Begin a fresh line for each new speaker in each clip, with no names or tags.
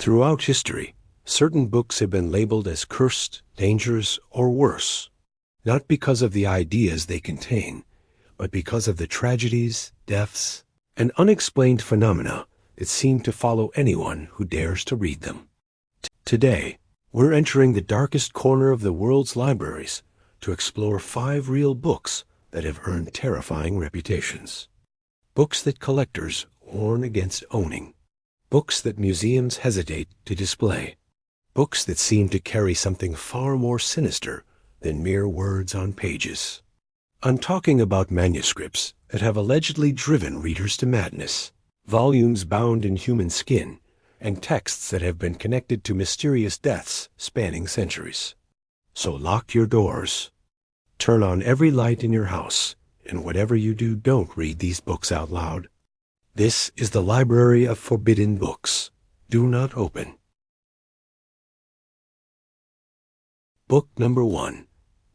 Throughout history, certain books have been labeled as cursed, dangerous, or worse, not because of the ideas they contain, but because of the tragedies, deaths, and unexplained phenomena that seem to follow anyone who dares to read them. Today, we're entering the darkest corner of the world's libraries to explore 5 real books that have earned terrifying reputations. Books that collectors warn against owning. Books that museums hesitate to display. Books that seem to carry something far more sinister than mere words on pages. I'm talking about manuscripts that have allegedly driven readers to madness, volumes bound in human skin, and texts that have been connected to mysterious deaths spanning centuries. So lock your doors, turn on every light in your house, and whatever you do, don't read these books out loud. This is the Library of Forbidden Books. Do not open. Book number 1,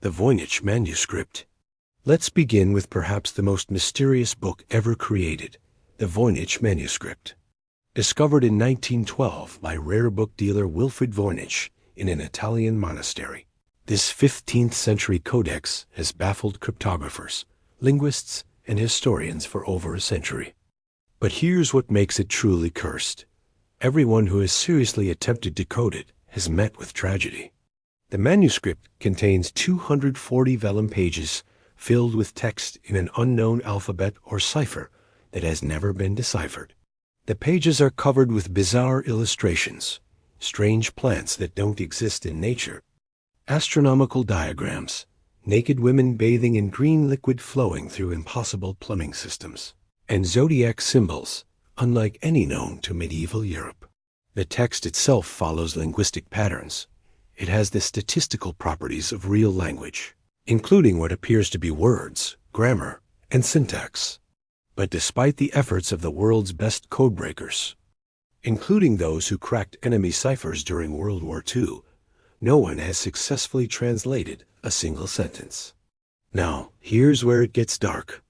the Voynich Manuscript. Let's begin with perhaps the most mysterious book ever created, the Voynich Manuscript. Discovered in 1912 by rare book dealer Wilfrid Voynich in an Italian monastery. This 15th century codex has baffled cryptographers, linguists, and historians for over a century. But here's what makes it truly cursed. Everyone who has seriously attempted to code it has met with tragedy. The manuscript contains 240 vellum pages filled with text in an unknown alphabet or cipher that has never been deciphered. The pages are covered with bizarre illustrations, strange plants that don't exist in nature, astronomical diagrams, naked women bathing in green liquid flowing through impossible plumbing systems, and zodiac symbols, unlike any known to medieval Europe. The text itself follows linguistic patterns. It has the statistical properties of real language, including what appears to be words, grammar, and syntax. But despite the efforts of the world's best codebreakers, including those who cracked enemy ciphers during World War II, no one has successfully translated a single sentence. Now, here's where it gets dark.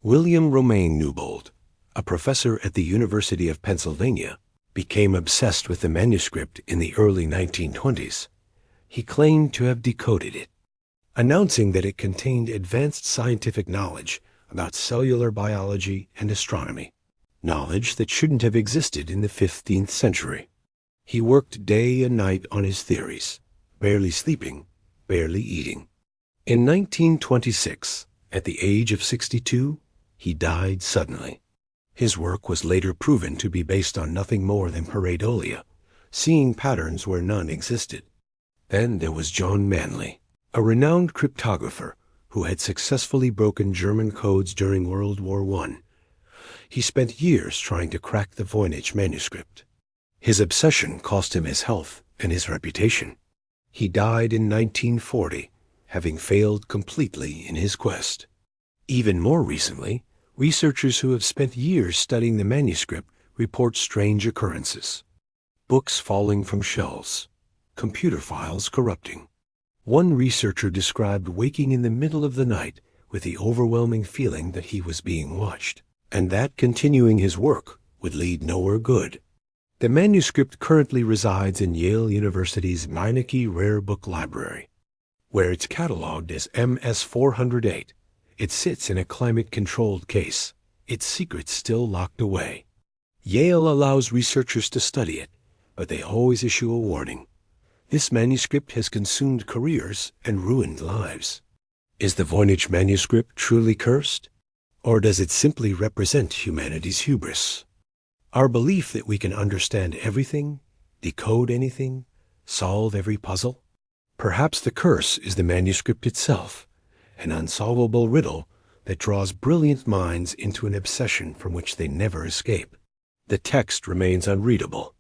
William Romain Newbold, a professor at the University of Pennsylvania, became obsessed with the manuscript in the early 1920s. He claimed to have decoded it, announcing that it contained advanced scientific knowledge about cellular biology and astronomy, knowledge that shouldn't have existed in the 15th century. He worked day and night on his theories, barely sleeping, barely eating. In 1926, at the age of 62, he died suddenly. His work was later proven to be based on nothing more than pareidolia, seeing patterns where none existed. Then there was John Manley, a renowned cryptographer who had successfully broken German codes during World War I. He spent years trying to crack the Voynich manuscript. His obsession cost him his health and his reputation. He died in 1940, having failed completely in his quest. Even more recently, researchers who have spent years studying the manuscript report strange occurrences. Books falling from shelves, computer files corrupting. One researcher described waking in the middle of the night with the overwhelming feeling that he was being watched, and that continuing his work would lead nowhere good. The manuscript currently resides in Yale University's Meineke Rare Book Library, where it's cataloged as MS-408. It sits in a climate-controlled case, its secrets still locked away. Yale allows researchers to study it, but they always issue a warning. This manuscript has consumed careers and ruined lives. Is the Voynich manuscript truly cursed? Or does it simply represent humanity's hubris? Our belief that we can understand everything, decode anything, solve every puzzle? Perhaps the curse is the manuscript itself, an unsolvable riddle that draws brilliant minds into an obsession from which they never escape. The text remains unreadable.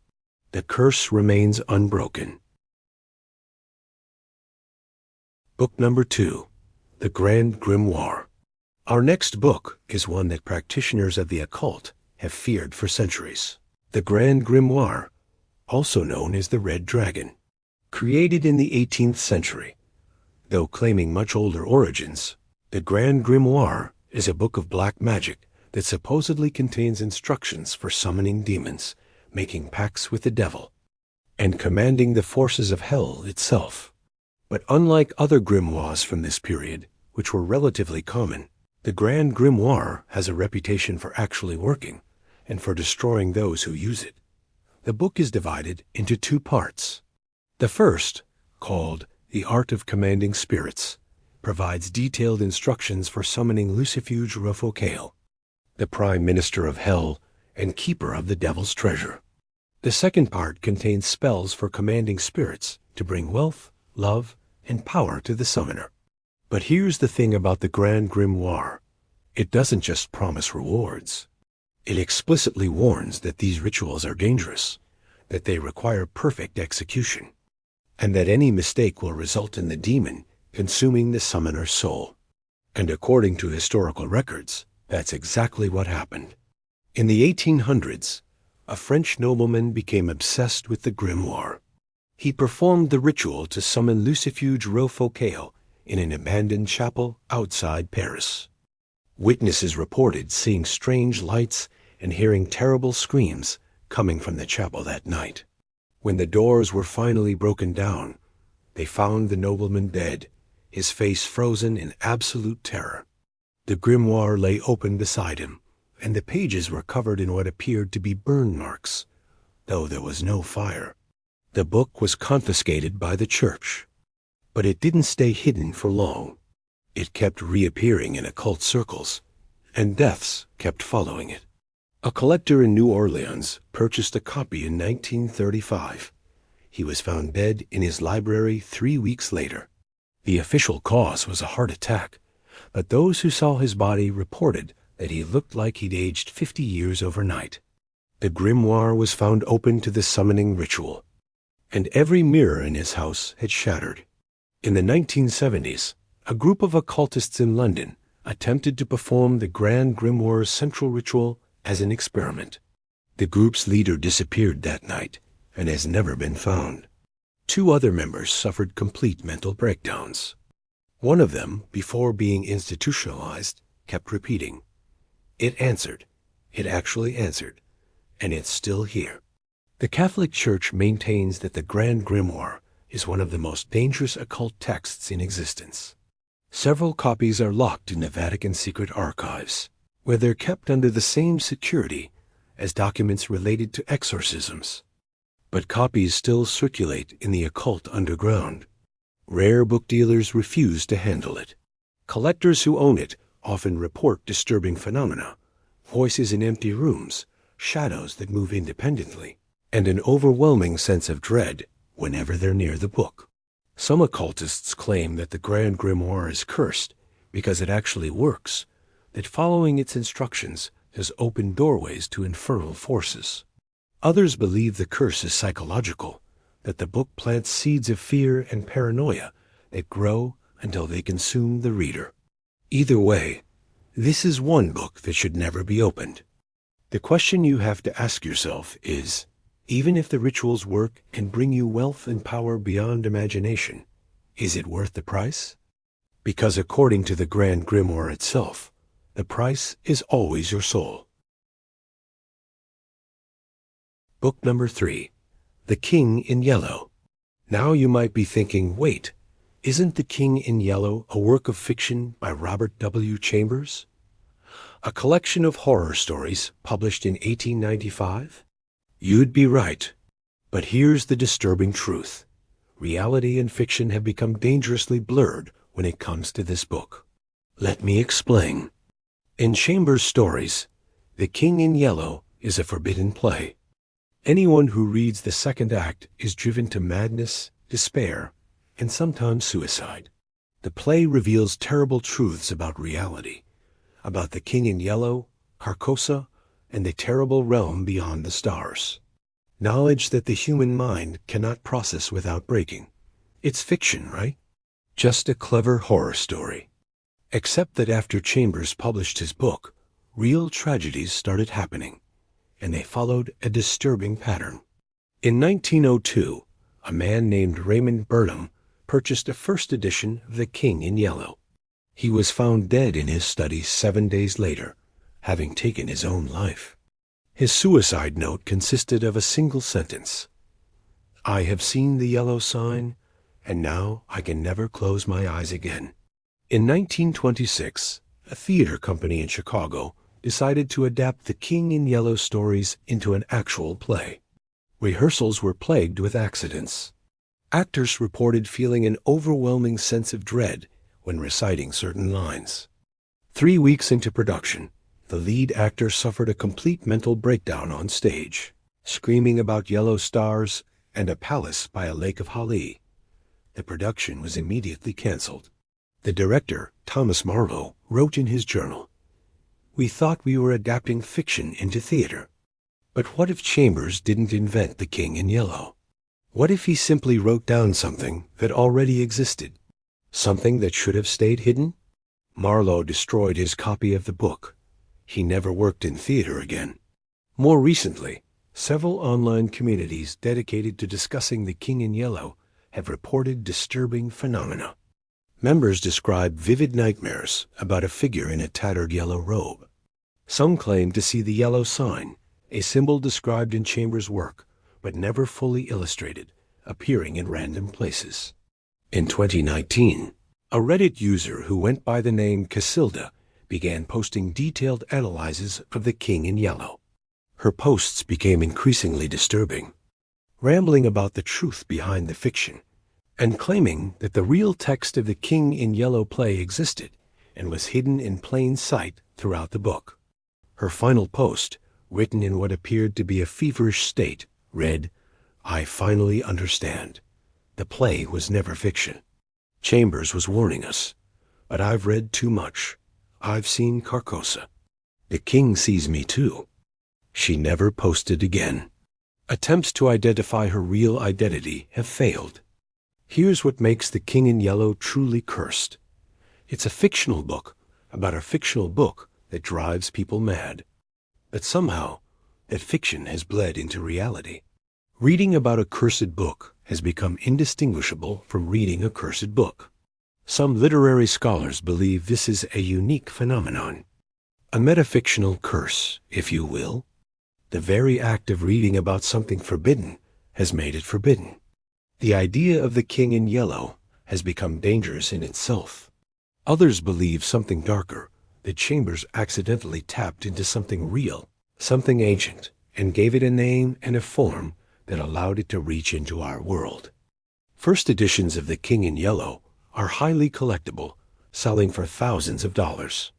The curse remains unbroken. Book number 2, The Grand Grimoire. Our next book is one that practitioners of the occult have feared for centuries. The Grand Grimoire, also known as the Red Dragon. Created in the 18th century, though claiming much older origins, the Grand Grimoire is a book of black magic that supposedly contains instructions for summoning demons, making pacts with the devil, and commanding the forces of hell itself. But unlike other grimoires from this period, which were relatively common, the Grand Grimoire has a reputation for actually working and for destroying those who use it. The book is divided into two parts. The first, called The Art of Commanding Spirits, provides detailed instructions for summoning Lucifuge Rofocael, the Prime Minister of Hell and keeper of the Devil's treasure. The second part contains spells for commanding spirits to bring wealth, love, and power to the summoner. But here's the thing about the Grand Grimoire. It doesn't just promise rewards. It explicitly warns that these rituals are dangerous, that they require perfect execution, and that any mistake will result in the demon consuming the summoner's soul. And according to historical records, that's exactly what happened. In the 1800s, a French nobleman became obsessed with the grimoire. He performed the ritual to summon Lucifuge Rofocael in an abandoned chapel outside Paris. Witnesses reported seeing strange lights and hearing terrible screams coming from the chapel that night. When the doors were finally broken down, they found the nobleman dead, his face frozen in absolute terror. The grimoire lay open beside him, and the pages were covered in what appeared to be burn marks, though there was no fire. The book was confiscated by the church, but it didn't stay hidden for long. It kept reappearing in occult circles, and deaths kept following it. A collector in New Orleans purchased a copy in 1935. He was found dead in his library 3 weeks later. The official cause was a heart attack, but those who saw his body reported that he looked like he'd aged 50 years overnight. The grimoire was found open to the summoning ritual, and every mirror in his house had shattered. In the 1970s, a group of occultists in London attempted to perform the Grand Grimoire's central ritual as an experiment. The group's leader disappeared that night and has never been found. 2 other members suffered complete mental breakdowns. One of them, before being institutionalized, kept repeating, "It answered. It actually answered. And it's still here." The Catholic Church maintains that the Grand Grimoire is one of the most dangerous occult texts in existence. Several copies are locked in the Vatican secret archives, where they're kept under the same security as documents related to exorcisms. But copies still circulate in the occult underground. Rare book dealers refuse to handle it. Collectors who own it often report disturbing phenomena, voices in empty rooms, shadows that move independently, and an overwhelming sense of dread whenever they're near the book. Some occultists claim that the Grand Grimoire is cursed because it actually works, that following its instructions has opened doorways to infernal forces. Others believe the curse is psychological, that the book plants seeds of fear and paranoia that grow until they consume the reader. Either way, this is one book that should never be opened. The question you have to ask yourself is, even if the rituals work and bring you wealth and power beyond imagination, is it worth the price? Because according to the Grand Grimoire itself, the price is always your soul. Book number 3, The King in Yellow. Now you might be thinking, wait, isn't The King in Yellow a work of fiction by Robert W. Chambers? A collection of horror stories published in 1895? You'd be right. But here's the disturbing truth. Reality and fiction have become dangerously blurred when it comes to this book. Let me explain. In Chambers' stories, The King in Yellow is a forbidden play. Anyone who reads the second act is driven to madness, despair, and sometimes suicide. The play reveals terrible truths about reality, about the King in Yellow, Carcosa, and the terrible realm beyond the stars. Knowledge that the human mind cannot process without breaking. It's fiction, right? Just a clever horror story. Except that after Chambers published his book, real tragedies started happening, and they followed a disturbing pattern. In 1902, a man named Raymond Burnham purchased a first edition of The King in Yellow. He was found dead in his study 7 days later, having taken his own life. His suicide note consisted of a single sentence: I have seen the yellow sign, and now I can never close my eyes again. In 1926, a theater company in Chicago decided to adapt the King in Yellow stories into an actual play. Rehearsals were plagued with accidents. Actors reported feeling an overwhelming sense of dread when reciting certain lines. 3 weeks into production, the lead actor suffered a complete mental breakdown on stage, screaming about yellow stars and a palace by a lake of holly. The production was immediately canceled. The director, Thomas Marlowe, wrote in his journal, "We thought we were adapting fiction into theater. But what if Chambers didn't invent the King in Yellow? What if he simply wrote down something that already existed? Something that should have stayed hidden?" Marlowe destroyed his copy of the book. He never worked in theater again. More recently, several online communities dedicated to discussing the King in Yellow have reported disturbing phenomena. Members describe vivid nightmares about a figure in a tattered yellow robe. Some claim to see the yellow sign, a symbol described in Chambers' work, but never fully illustrated, appearing in random places. In 2019, a Reddit user who went by the name Casilda began posting detailed analyses of the King in Yellow. Her posts became increasingly disturbing, rambling about the truth behind the fiction, and claiming that the real text of the King in Yellow play existed and was hidden in plain sight throughout the book. Her final post, written in what appeared to be a feverish state, read, "I finally understand. The play was never fiction. Chambers was warning us, but I've read too much. I've seen Carcosa. The King sees me too." She never posted again. Attempts to identify her real identity have failed. Here's what makes The King in Yellow truly cursed. It's a fictional book about a fictional book that drives people mad. But somehow, that fiction has bled into reality. Reading about a cursed book has become indistinguishable from reading a cursed book. Some literary scholars believe this is a unique phenomenon, a metafictional curse, if you will. The very act of reading about something forbidden has made it forbidden. The idea of the King in Yellow has become dangerous in itself. Others believe something darker, that Chambers accidentally tapped into something real, something ancient, and gave it a name and a form that allowed it to reach into our world. First editions of The King in Yellow are highly collectible, selling for thousands of dollars.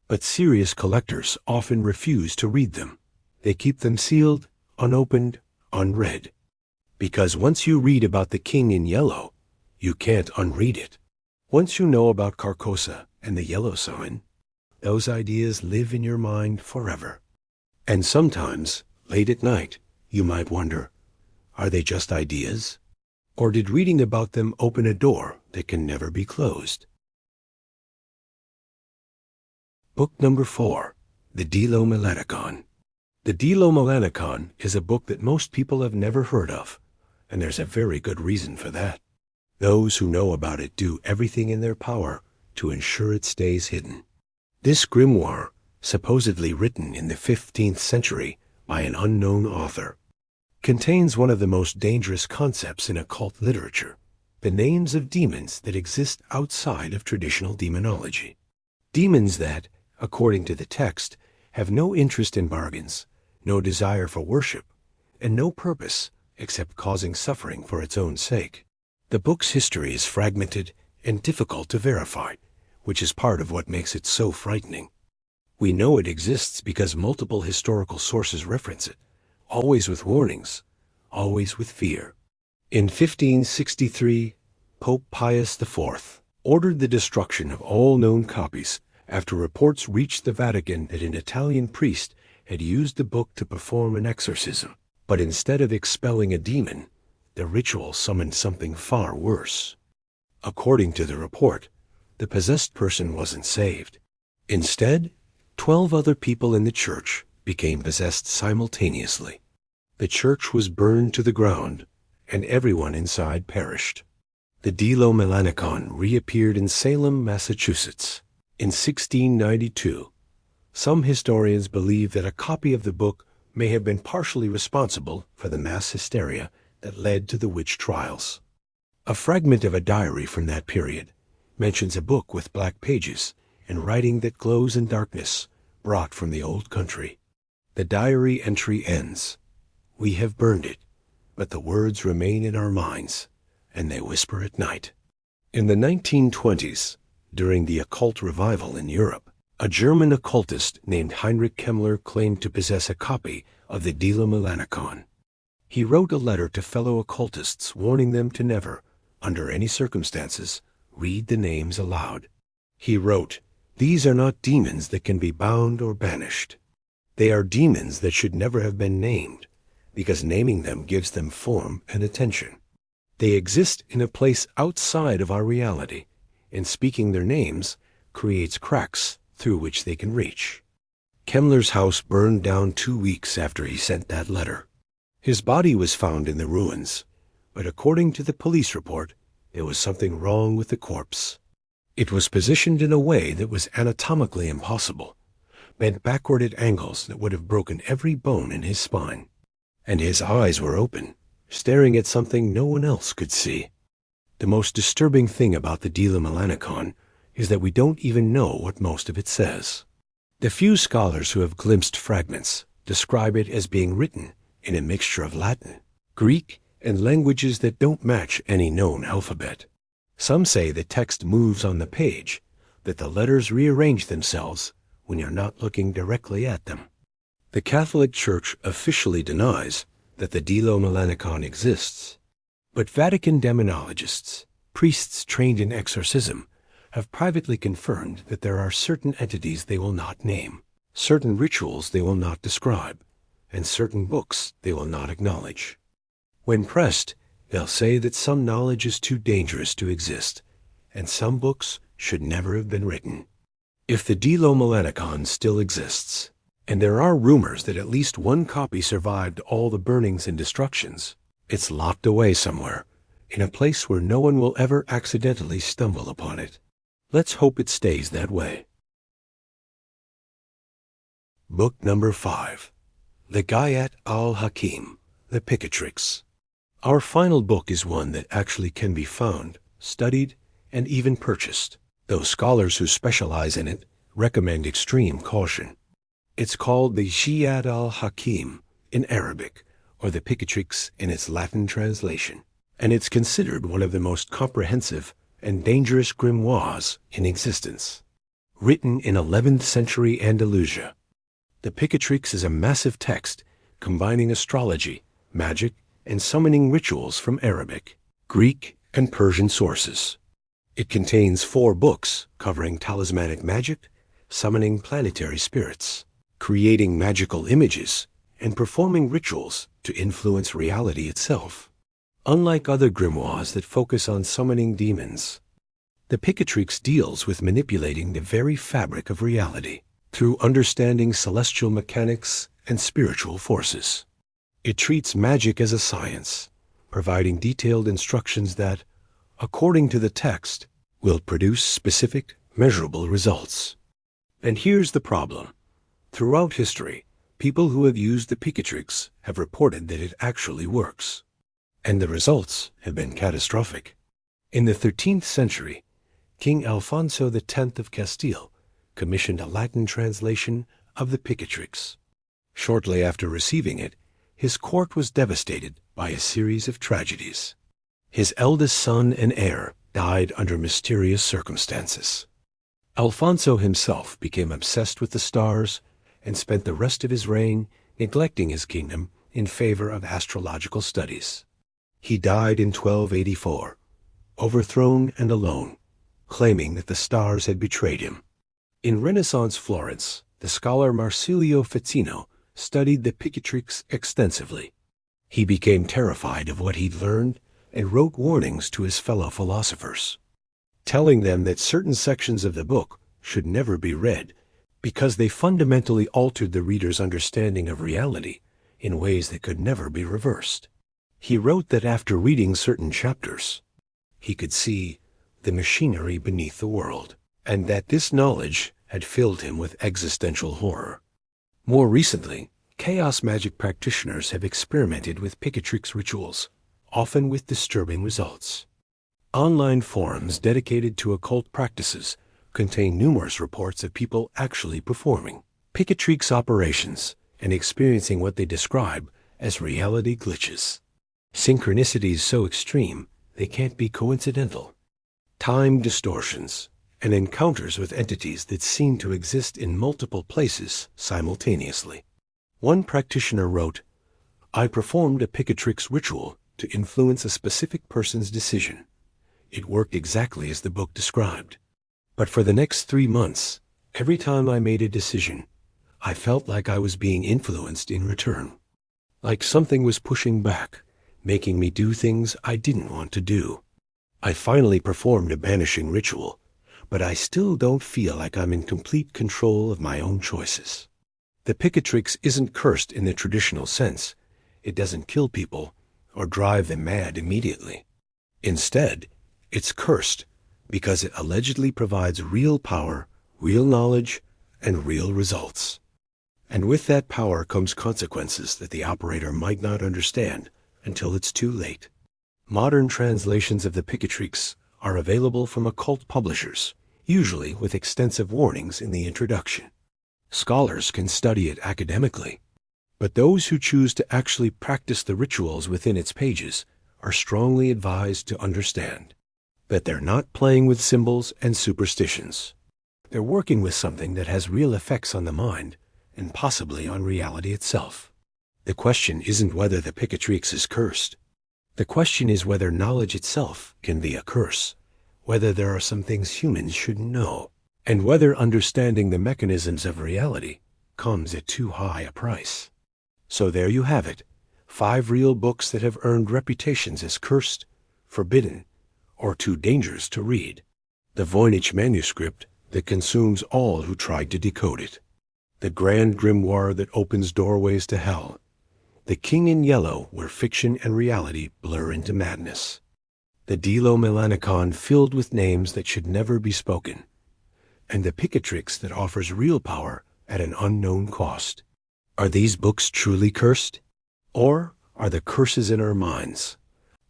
But serious collectors often refuse to read them. They keep them sealed, unopened, unread. Because once you read about the King in Yellow, you can't unread it. Once you know about Carcosa and the yellow sign, those ideas live in your mind forever. And sometimes, late at night, you might wonder, are they just ideas? Or did reading about them open a door that can never be closed? Book number 4, The Delomelanicon. The Delomelanicon is a book that most people have never heard of, and there's a very good reason for that. Those who know about it do everything in their power to ensure it stays hidden. This grimoire, supposedly written in the 15th century by an unknown author, contains one of the most dangerous concepts in occult literature, the names of demons that exist outside of traditional demonology. Demons that, according to the text, have no interest in bargains, no desire for worship, and no purpose except causing suffering for its own sake. The book's history is fragmented and difficult to verify, which is part of what makes it so frightening. We know it exists because multiple historical sources reference it, always with warnings, always with fear. In 1563, Pope Pius IV ordered the destruction of all known copies after reports reached the Vatican that an Italian priest had used the book to perform an exorcism. But instead of expelling a demon, the ritual summoned something far worse. According to the report, the possessed person wasn't saved. Instead, 12 other people in the church became possessed simultaneously. The church was burned to the ground, and everyone inside perished. The Delomelanicon reappeared in Salem, Massachusetts, in 1692. Some historians believe that a copy of the book may have been partially responsible for the mass hysteria that led to the witch trials. A fragment of a diary from that period mentions a book with black pages and writing that glows in darkness, brought from the old country. The diary entry ends, "We have burned it, but the words remain in our minds, and they whisper at night." In the 1920s, during the occult revival in Europe, a German occultist named Heinrich Kemmler claimed to possess a copy of the Delomelanicon. He wrote a letter to fellow occultists warning them to never, under any circumstances, read the names aloud. He wrote, "These are not demons that can be bound or banished. They are demons that should never have been named, because naming them gives them form and attention. They exist in a place outside of our reality, and speaking their names creates cracks through which they can reach." Kemmler's house burned down 2 weeks after he sent that letter. His body was found in the ruins, but according to the police report, there was something wrong with the corpse. It was positioned in a way that was anatomically impossible, bent backward at angles that would have broken every bone in his spine. And his eyes were open, staring at something no one else could see. The most disturbing thing about the Delomelanicon is that we don't even know what most of it says. The few scholars who have glimpsed fragments describe it as being written in a mixture of Latin, Greek, and languages that don't match any known alphabet. Some say the text moves on the page, that the letters rearrange themselves when you're not looking directly at them. The Catholic Church officially denies that the Delomelanicon exists, but Vatican demonologists, priests trained in exorcism, have privately confirmed that there are certain entities they will not name, certain rituals they will not describe, and certain books they will not acknowledge. When pressed, they'll say that some knowledge is too dangerous to exist, and some books should never have been written. If the Delomelanicon still exists, and there are rumors that at least one copy survived all the burnings and destructions, it's locked away somewhere, in a place where no one will ever accidentally stumble upon it. Let's hope it stays that way. Book number 5. The Gayat al-Hakim, the Picatrix. Our final book is one that actually can be found, studied, and even purchased, though scholars who specialize in it recommend extreme caution. It's called the Gayat al-Hakim in Arabic, or the Picatrix in its Latin translation, and it's considered one of the most comprehensive and dangerous grimoires in existence. Written in 11th century Andalusia, the Picatrix is a massive text combining astrology, magic, and summoning rituals from Arabic, Greek, and Persian sources. It contains 4 books covering talismanic magic, summoning planetary spirits, creating magical images, and performing rituals to influence reality itself. Unlike other grimoires that focus on summoning demons, the Picatrix deals with manipulating the very fabric of reality through understanding celestial mechanics and spiritual forces. It treats magic as a science, providing detailed instructions that, according to the text, will produce specific, measurable results. And here's the problem. Throughout history, people who have used the Picatrix have reported that it actually works, and the results have been catastrophic. In the 13th century, King Alfonso X of Castile commissioned a Latin translation of the Picatrix. Shortly after receiving it, his court was devastated by a series of tragedies. His eldest son and heir died under mysterious circumstances. Alfonso himself became obsessed with the stars and spent the rest of his reign neglecting his kingdom in favor of astrological studies. He died in 1284, overthrown and alone, claiming that the stars had betrayed him. In Renaissance Florence, the scholar Marsilio Ficino studied the Picatrix extensively. He became terrified of what he'd learned and wrote warnings to his fellow philosophers, telling them that certain sections of the book should never be read because they fundamentally altered the reader's understanding of reality in ways that could never be reversed. He wrote that after reading certain chapters, he could see the machinery beneath the world, and that this knowledge had filled him with existential horror. More recently, chaos magic practitioners have experimented with Picatrix rituals, often with disturbing results. Online forums dedicated to occult practices contain numerous reports of people actually performing Picatrix operations and experiencing what they describe as reality glitches. Synchronicities so extreme they can't be coincidental. Time distortions and encounters with entities that seem to exist in multiple places simultaneously. One practitioner wrote, "I performed a Picatrix ritual to influence a specific person's decision. It worked exactly as the book described. But for the next 3 months, every time I made a decision, I felt like I was being influenced in return. Like something was pushing back, making me do things I didn't want to do. I finally performed a banishing ritual, but I still don't feel like I'm in complete control of my own choices." The Picatrix isn't cursed in the traditional sense. It doesn't kill people or drive them mad immediately. Instead, it's cursed because it allegedly provides real power, real knowledge, and real results. And with that power comes consequences that the operator might not understand until it's too late. Modern translations of the Picatrix are available from occult publishers, usually with extensive warnings in the introduction. Scholars can study it academically, but those who choose to actually practice the rituals within its pages are strongly advised to understand that they're not playing with symbols and superstitions. They're working with something that has real effects on the mind and possibly on reality itself. The question isn't whether the Picatrix is cursed. The question is whether knowledge itself can be a curse, whether there are some things humans shouldn't know, and whether understanding the mechanisms of reality comes at too high a price. So there you have it, 5 real books that have earned reputations as cursed, forbidden, or too dangerous to read. The Voynich manuscript that consumes all who tried to decode it. The grand grimoire that opens doorways to hell. The King in Yellow, where fiction and reality blur into madness. The Delomelanicon filled with names that should never be spoken. And the Picatrix that offers real power at an unknown cost. Are these books truly cursed? Or are the curses in our minds?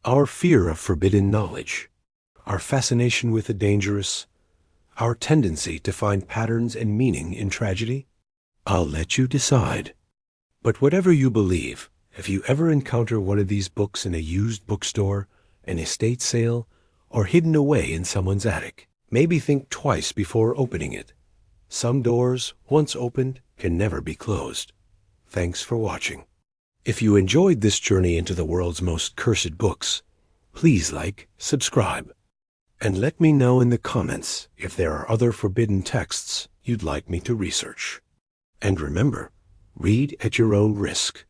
Our fear of forbidden knowledge? Our fascination with the dangerous? Our tendency to find patterns and meaning in tragedy? I'll let you decide. But whatever you believe, if you ever encounter one of these books in a used bookstore, an estate sale, or hidden away in someone's attic, maybe think twice before opening it. Some doors, once opened, can never be closed. Thanks for watching. If you enjoyed this journey into the world's most cursed books, please like, subscribe, and let me know in the comments if there are other forbidden texts you'd like me to research. And remember, read at your own risk.